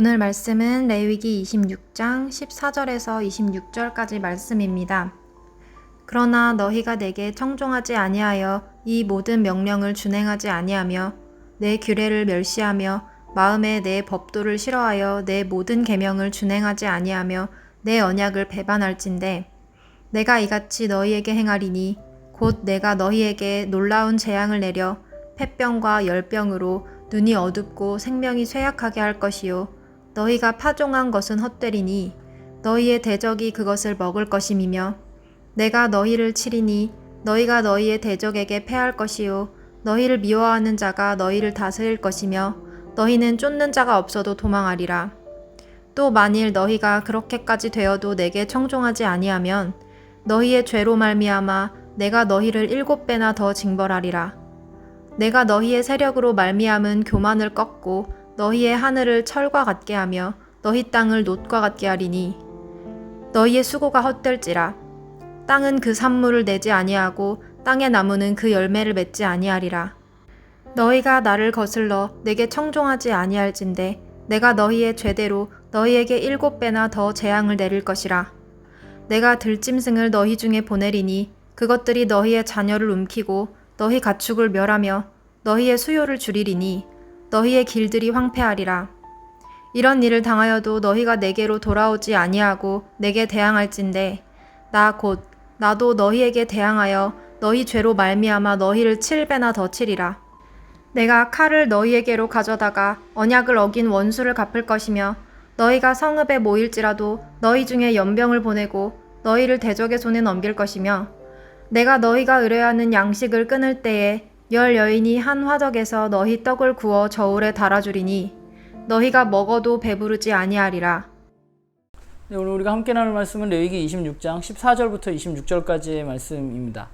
오늘 말씀은 레위기 26장 14절에서 26절까지 말씀입니다. 그러나 너희가 내게 청종하지 아니하여 이 모든 명령을 준행하지 아니하며 내 규례를 멸시하며 마음에 내 법도를 싫어하여 내 모든 계명을 준행하지 아니하며 내 언약을 배반할진대 내가 이같이 너희에게 행하리니 곧 내가 너희에게 놀라운 재앙을 내려 폐병과 열병으로 눈이 어둡고 생명이 쇠약하게 할 것이요 너희가 파종한 것은 헛되리니 너희의 대적이 그것을 먹을 것임이며 내가 너희를 치리니 너희가 너희의 대적에게 패할 것이요 너희를 미워하는 자가 너희를 다스릴 것이며 너희는 쫓는 자가 없어도 도망하리라. 또 만일 너희가 그렇게까지 되어도 내게 청종하지 아니하면 너희의 죄로 말미암아 내가 너희를 7배나 더 징벌하리라. 내가 너희의 세력으로 말미암은 교만을 꺾고 너희의 하늘을 철과 같게 하며 너희 땅을 놋과 같게 하리니 너희의 수고가 헛될지라. 땅은 그 산물을 내지 아니하고 땅의 나무는 그 열매를 맺지 아니하리라. 너희가 나를 거슬러 내게 청종하지 아니할진대 내가 너희의 죄대로 너희에게 7배나 더 재앙을 내릴 것이라. 내가 들짐승을 너희 중에 보내리니 그것들이 너희의 자녀를 움키고 너희 가축을 멸하며 너희의 수요를 줄이리니 너희의 길들이 황폐하리라. 이런 일을 당하여도 너희가 내게로 돌아오지 아니하고 내게 대항할진대 나 곧 나도 너희에게 대항하여 너희 죄로 말미암아 너희를 7배나 더 치리라. 내가 칼을 너희에게로 가져다가 언약을 어긴 원수를 갚을 것이며 너희가 성읍에 모일지라도 너희 중에 연병을 보내고 너희를 대적의 손에 넘길 것이며 내가 너희가 의뢰하는 양식을 끊을 때에 10 여인이 한 화덕에서 너희 떡을 구워 저울에 달아주리니 너희가 먹어도 배부르지 아니하리라. 네, 오늘 우리가 함께 나눌 말씀은 레위기 26장 14절부터 26절까지의 말씀입니다.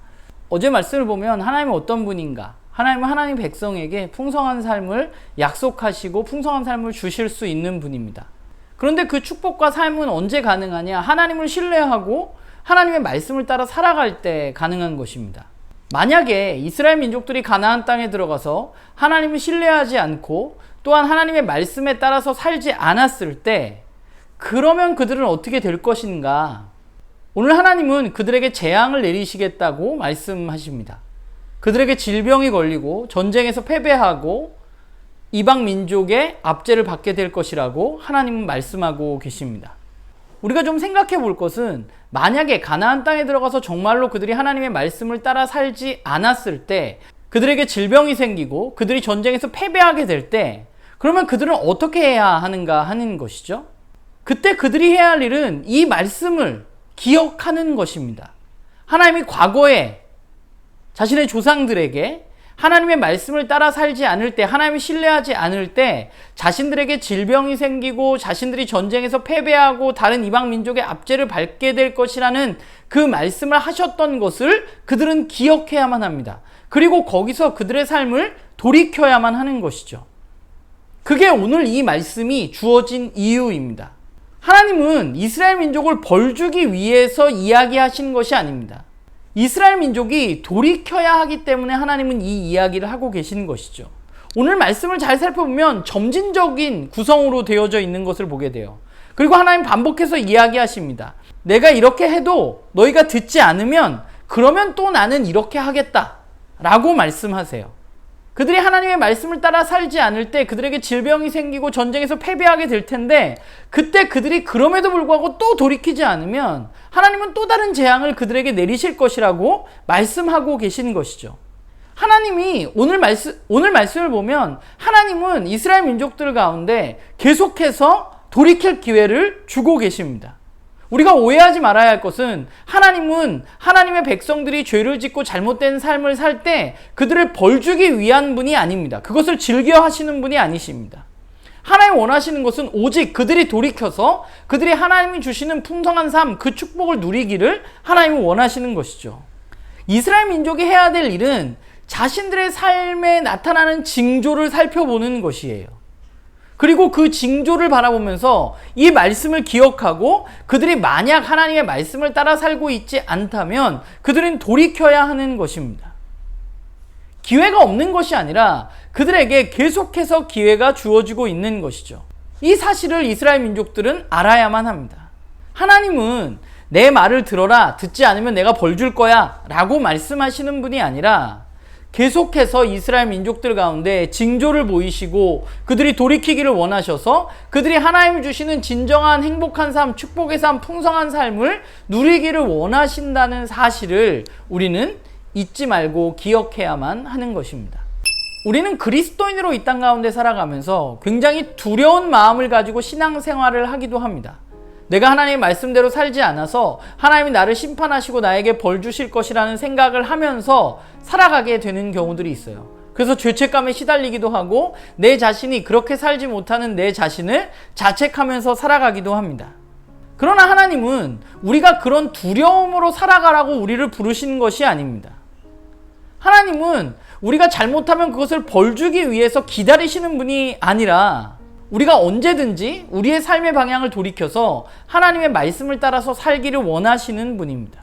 어제 말씀을 보면 하나님은 어떤 분인가? 하나님은 하나님 백성에게 풍성한 삶을 약속하시고 풍성한 삶을 주실 수 있는 분입니다. 그런데 그 축복과 삶은 언제 가능하냐? 하나님을 신뢰하고 하나님의 말씀을 따라 살아갈 때 가능한 것입니다. 만약에 이스라엘 민족들이 가나안 땅에 들어가서 하나님을 신뢰하지 않고 또한 하나님의 말씀에 따라서 살지 않았을 때 그러면 그들은 어떻게 될 것인가? 오늘 하나님은 그들에게 재앙을 내리시겠다고 말씀하십니다. 그들에게 질병이 걸리고 전쟁에서 패배하고 이방 민족의 압제를 받게 될 것이라고 하나님은 말씀하고 계십니다. 우리가 좀 생각해 볼 것은 만약에 가나안 땅에 들어가서 정말로 그들이 하나님의 말씀을 따라 살지 않았을 때 그들에게 질병이 생기고 그들이 전쟁에서 패배하게 될 때 그러면 그들은 어떻게 해야 하는가 하는 것이죠. 그때 그들이 해야 할 일은 이 말씀을 기억하는 것입니다. 하나님이 과거에 자신의 조상들에게 하나님의 말씀을 따라 살지 않을 때, 하나님을 신뢰하지 않을 때 자신들에게 질병이 생기고 자신들이 전쟁에서 패배하고 다른 이방 민족의 압제를 받게 될 것이라는 그 말씀을 하셨던 것을 그들은 기억해야만 합니다. 그리고 거기서 그들의 삶을 돌이켜야만 하는 것이죠. 그게 오늘 이 말씀이 주어진 이유입니다. 하나님은 이스라엘 민족을 벌주기 위해서 이야기하신 것이 아닙니다. 이스라엘 민족이 돌이켜야 하기 때문에 하나님은 이 이야기를 하고 계신 것이죠. 오늘 말씀을 잘 살펴보면 점진적인 구성으로 되어져 있는 것을 보게 돼요. 그리고 하나님 반복해서 이야기하십니다. 내가 이렇게 해도 너희가 듣지 않으면 그러면 또 나는 이렇게 하겠다 라고 말씀하세요. 그들이 하나님의 말씀을 따라 살지 않을 때 그들에게 질병이 생기고 전쟁에서 패배하게 될 텐데 그때 그들이 그럼에도 불구하고 또 돌이키지 않으면 하나님은 또 다른 재앙을 그들에게 내리실 것이라고 말씀하고 계신 것이죠. 하나님이 오늘 말씀을 보면 하나님은 이스라엘 민족들 가운데 계속해서 돌이킬 기회를 주고 계십니다. 우리가 오해하지 말아야 할 것은 하나님은 하나님의 백성들이 죄를 짓고 잘못된 삶을 살 때 그들을 벌주기 위한 분이 아닙니다. 그것을 즐겨 하시는 분이 아니십니다. 하나님 원하시는 것은 오직 그들이 돌이켜서 그들이 하나님이 주시는 풍성한 삶, 그 축복을 누리기를 하나님은 원하시는 것이죠. 이스라엘 민족이 해야 될 일은 자신들의 삶에 나타나는 징조를 살펴보는 것이에요. 그리고 그 징조를 바라보면서 이 말씀을 기억하고 그들이 만약 하나님의 말씀을 따라 살고 있지 않다면 그들은 돌이켜야 하는 것입니다. 기회가 없는 것이 아니라 그들에게 계속해서 기회가 주어지고 있는 것이죠. 이 사실을 이스라엘 민족들은 알아야만 합니다. 하나님은 내 말을 들어라, 듣지 않으면 내가 벌 줄 거야 라고 말씀하시는 분이 아니라 계속해서 이스라엘 민족들 가운데 징조를 보이시고 그들이 돌이키기를 원하셔서 그들이 하나님이 주시는 진정한 행복한 삶, 축복의 삶, 풍성한 삶을 누리기를 원하신다는 사실을 우리는 잊지 말고 기억해야만 하는 것입니다. 우리는 그리스도인으로 이 땅 가운데 살아가면서 굉장히 두려운 마음을 가지고 신앙생활을 하기도 합니다. 내가 하나님의 말씀대로 살지 않아서 하나님이 나를 심판하시고 나에게 벌 주실 것이라는 생각을 하면서 살아가게 되는 경우들이 있어요. 그래서 죄책감에 시달리기도 하고 내 자신이 그렇게 살지 못하는 내 자신을 자책하면서 살아가기도 합니다. 그러나 하나님은 우리가 그런 두려움으로 살아가라고 우리를 부르신 것이 아닙니다. 하나님은 우리가 잘못하면 그것을 벌주기 위해서 기다리시는 분이 아니라 우리가 언제든지 우리의 삶의 방향을 돌이켜서 하나님의 말씀을 따라서 살기를 원하시는 분입니다.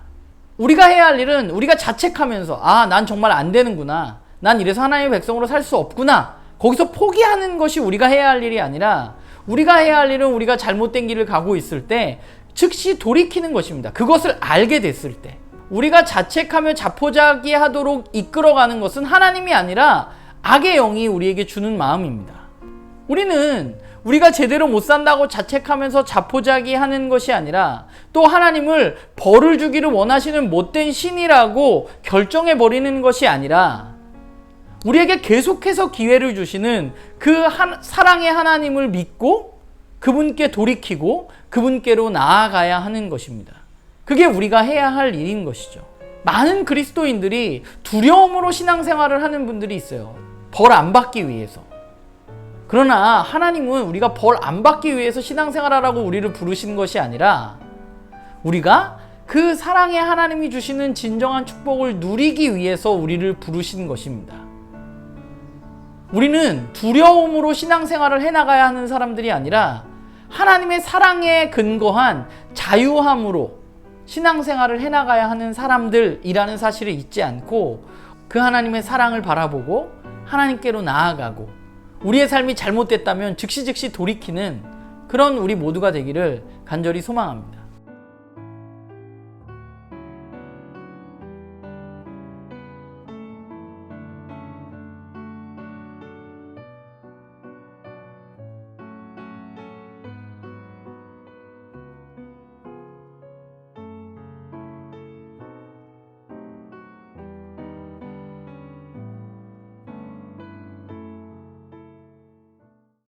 우리가 해야 할 일은 우리가 자책하면서 난 정말 안 되는구나, 난 이래서 하나님의 백성으로 살 수 없구나, 거기서 포기하는 것이 우리가 해야 할 일이 아니라 우리가 해야 할 일은 우리가 잘못된 길을 가고 있을 때 즉시 돌이키는 것입니다. 그것을 알게 됐을 때 우리가 자책하며 자포자기하도록 이끌어가는 것은 하나님이 아니라 악의 영이 우리에게 주는 마음입니다. 우리는 우리가 제대로 못 산다고 자책하면서 자포자기하는 것이 아니라 또 하나님을 벌을 주기를 원하시는 못된 신이라고 결정해버리는 것이 아니라 우리에게 계속해서 기회를 주시는 그 사랑의 하나님을 믿고 그분께 돌이키고 그분께로 나아가야 하는 것입니다. 그게 우리가 해야 할 일인 것이죠. 많은 그리스도인들이 두려움으로 신앙생활을 하는 분들이 있어요. 벌 안 받기 위해서. 그러나 하나님은 우리가 벌 안 받기 위해서 신앙생활하라고 우리를 부르시는 것이 아니라 우리가 그 사랑의 하나님이 주시는 진정한 축복을 누리기 위해서 우리를 부르신 것입니다. 우리는 두려움으로 신앙생활을 해나가야 하는 사람들이 아니라 하나님의 사랑에 근거한 자유함으로 신앙생활을 해나가야 하는 사람들이라는 사실을 잊지 않고 그 하나님의 사랑을 바라보고 하나님께로 나아가고 우리의 삶이 잘못됐다면 즉시 돌이키는 그런 우리 모두가 되기를 간절히 소망합니다.